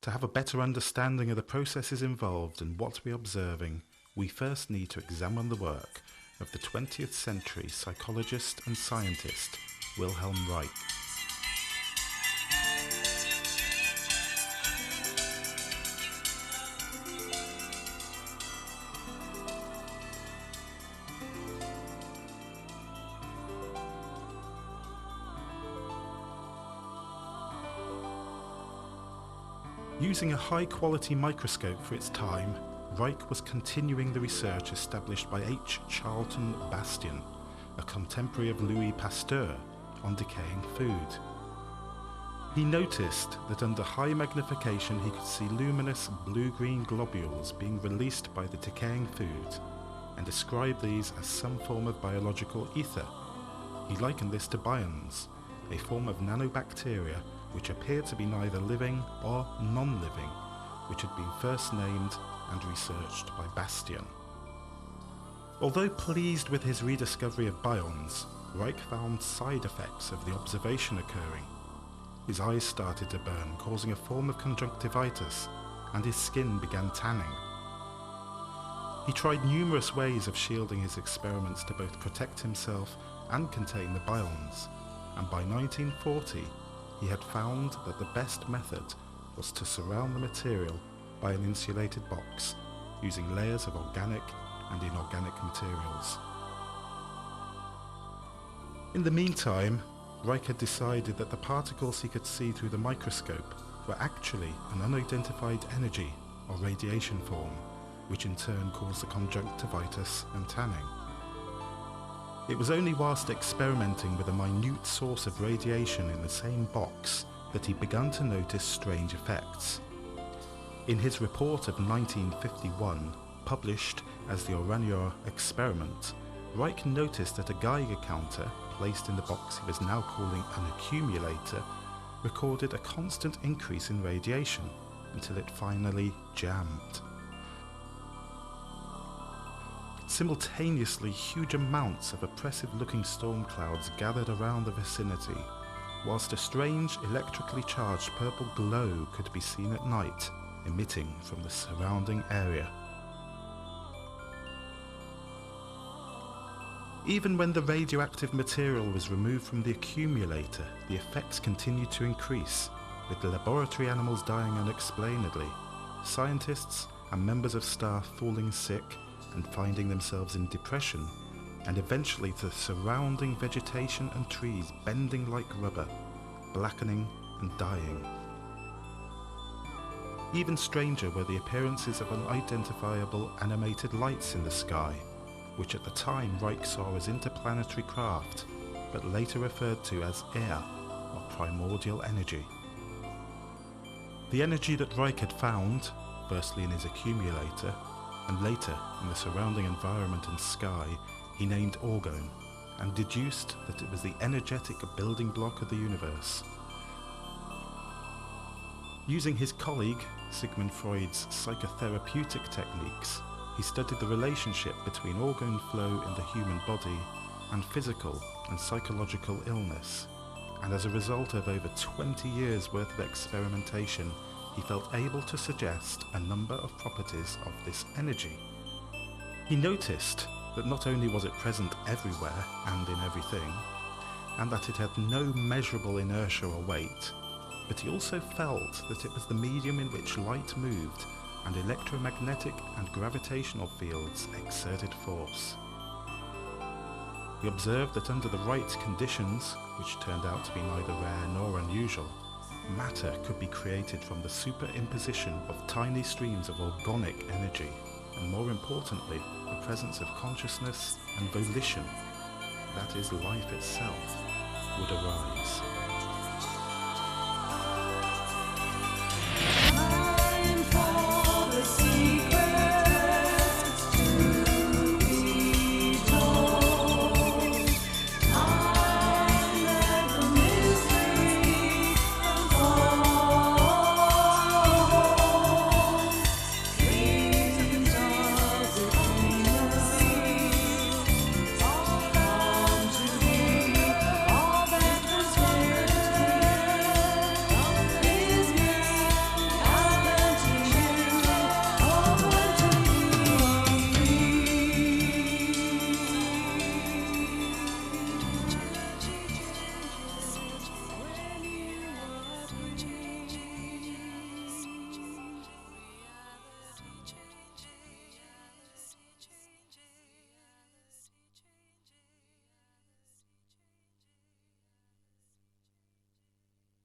To have a better understanding of the processes involved and what we are observing, we first need to examine the work of the 20th century psychologist and scientist Wilhelm Reich. Using a high-quality microscope for its time, Reich was continuing the research established by H. Charlton Bastian, a contemporary of Louis Pasteur, on decaying food. He noticed that under high magnification he could see luminous blue-green globules being released by the decaying food, and described these as some form of biological ether. He likened this to bions, a form of nanobacteria which appeared to be neither living or non-living, which had been first named and researched by Bastian. Although pleased with his rediscovery of bions, Reich found side effects of the observation occurring. His eyes started to burn, causing a form of conjunctivitis, and his skin began tanning. He tried numerous ways of shielding his experiments to both protect himself and contain the bions, and by 1940 he had found that the best method was to surround the material by an insulated box, using layers of organic and inorganic materials. In the meantime, Reich had decided that the particles he could see through the microscope were actually an unidentified energy or radiation form, which in turn caused the conjunctivitis and tanning. It was only whilst experimenting with a minute source of radiation in the same box that he began to notice strange effects. In his report of 1951, published as the Orgone experiment, Reich noticed that a Geiger counter placed in the box he was now calling an accumulator recorded a constant increase in radiation until it finally jammed. Simultaneously, huge amounts of oppressive-looking storm clouds gathered around the vicinity, whilst a strange electrically charged purple glow could be seen at night, emitting from the surrounding area. Even when the radioactive material was removed from the accumulator, the effects continued to increase, with the laboratory animals dying unexplainedly, scientists and members of staff falling sick and finding themselves in depression, and eventually the surrounding vegetation and trees bending like rubber, blackening and dying. Even stranger were the appearances of unidentifiable animated lights in the sky, which at the time Reich saw as interplanetary craft, but later referred to as air or primordial energy. The energy that Reich had found, firstly in his accumulator, and later in the surrounding environment and sky, he named Orgone, and deduced that it was the energetic building block of the universe. Using his colleague Sigmund Freud's psychotherapeutic techniques, he studied the relationship between orgone flow in the human body and physical and psychological illness, and as a result of over 20 years worth of experimentation, he felt able to suggest a number of properties of this energy. He noticed that not only was it present everywhere and in everything, and that it had no measurable inertia or weight, but he also felt that it was the medium in which light moved and electromagnetic and gravitational fields exerted force. He observed that under the right conditions, which turned out to be neither rare nor unusual, matter could be created from the superimposition of tiny streams of organic energy, and more importantly, the presence of consciousness and volition, that is life itself, would arise.